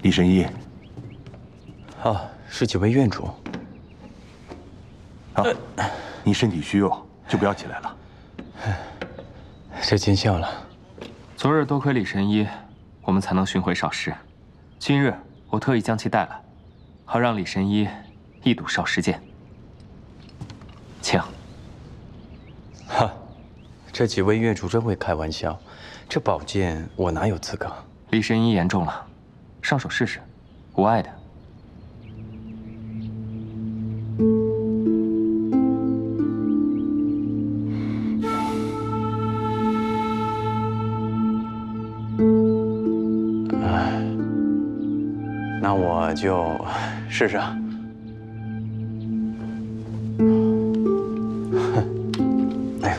李神医。啊，是几位院主。啊，你身体虚弱，就不要起来了。这见笑了。昨日多亏李神医，我们才能寻回少师。今日我特意将其带来，好让李神医一睹少师剑。请。哈，这几位院主真会开玩笑。这宝剑我哪有资格？李神医言重了，上手试试，无碍的。 那我就试试。哎呦，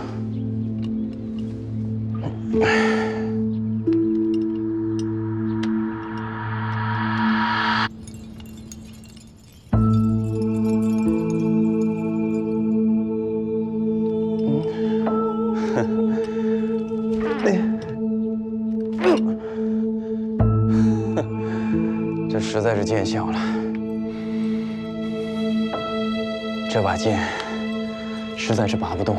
这实在是见笑了。这把剑实在是拔不动。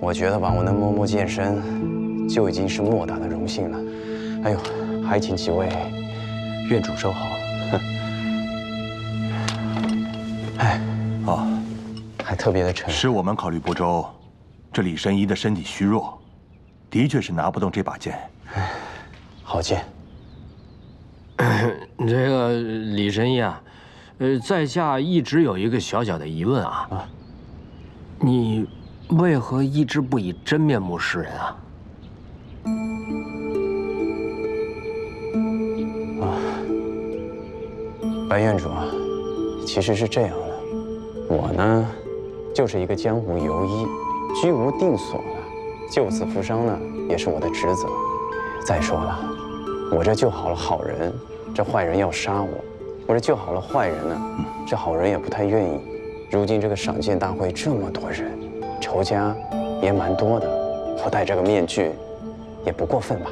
我觉得吧，我能摸摸剑身，就已经是莫大的荣幸了。哎呦，还请几位院主收好。哎，啊，还特别的沉。是我们考虑不周，这李神医的身体虚弱，的确是拿不动这把剑。好剑。 这个李神医啊，在下一直有一个小小的疑问啊，你为何一直不以真面目示人啊？白院主啊，其实是这样的，我呢，就是一个江湖游医，居无定所的，救死扶伤呢，也是我的职责。再说了，我这救好了好人。 这坏人要杀我，我这救好了坏人呢，这好人也不太愿意。如今这个赏剑大会这么多人，仇家也蛮多的，我戴这个面具也不过分吧？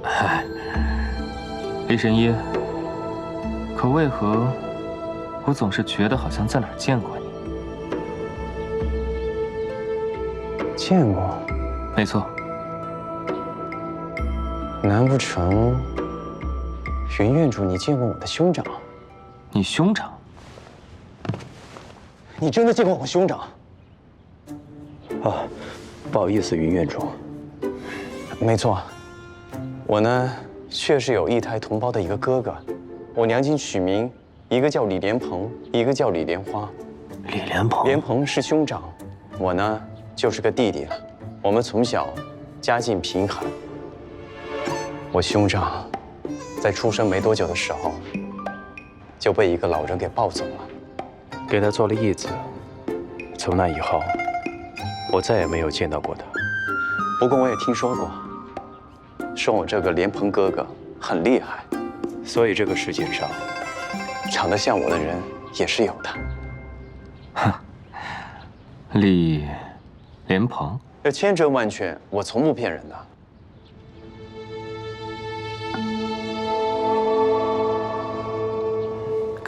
嗨，李神医，可为何我总是觉得好像在哪儿见过你？见过？没错。难不成？ 云院主，你见过我的兄长？你兄长？你真的见过我兄长？啊，不好意思，云院主。没错，我呢确实有异胎同胞的一个哥哥，我娘亲取名，一个叫李莲蓬，一个叫李莲花。李莲蓬，莲蓬是兄长，我呢就是个弟弟了。我们从小家境贫寒，我兄长。 在出生没多久的时候，就被一个老人给抱走了，给他做了义子。从那以后，我再也没有见到过他。不过我也听说过，说我这个莲蓬哥哥很厉害，所以这个世界上，长得像我的人也是有的。哼，李莲蓬，这千真万确，我从不骗人的。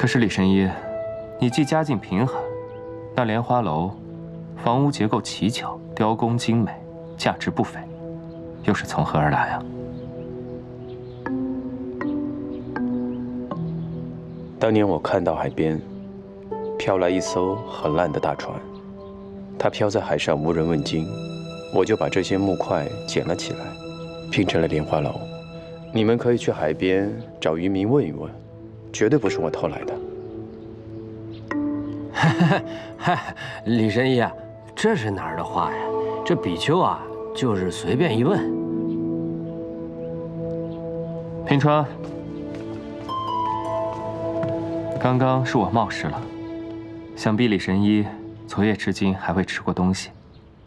可是李神医，你既家境贫寒，那莲花楼，房屋结构奇巧，雕工精美，价值不菲，又是从何而来啊？当年我看到海边飘来一艘很烂的大船，它飘在海上无人问津，我就把这些木块捡了起来，拼成了莲花楼。你们可以去海边找渔民问一问。 绝对不是我偷来的。嗨，李神医啊，这是哪儿的话呀？这比丘啊，就是随便一问。平川，刚刚是我冒失了，想必李神医昨夜至今还未吃过东西。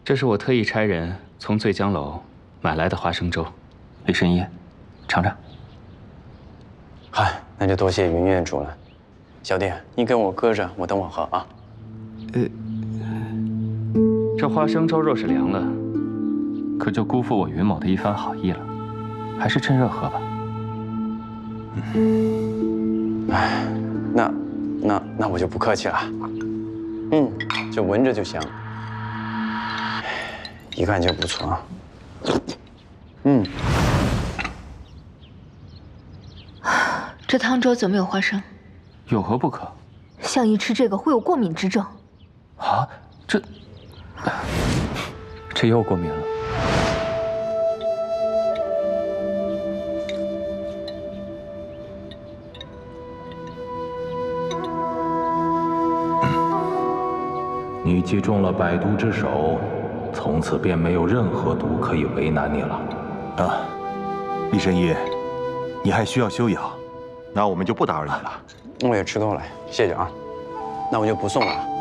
这是我特意差人从醉江楼买来的花生粥。李神医，尝尝。 嗨，那就多谢云院主了。小弟，你给我搁着，我等会喝啊。这花生粥若是凉了，可就辜负我云某的一番好意了。还是趁热喝吧。哎，那我就不客气了。就闻着就香，一看就不错啊。这汤粥怎么有花生？有何不可？相爷吃这个会有过敏之症。啊，这又过敏了。你击中了百毒之首，从此便没有任何毒可以为难你了。啊，李神医，你还需要休养，那我们就不打扰你了。我也吃够了，谢谢啊。那我就不送了。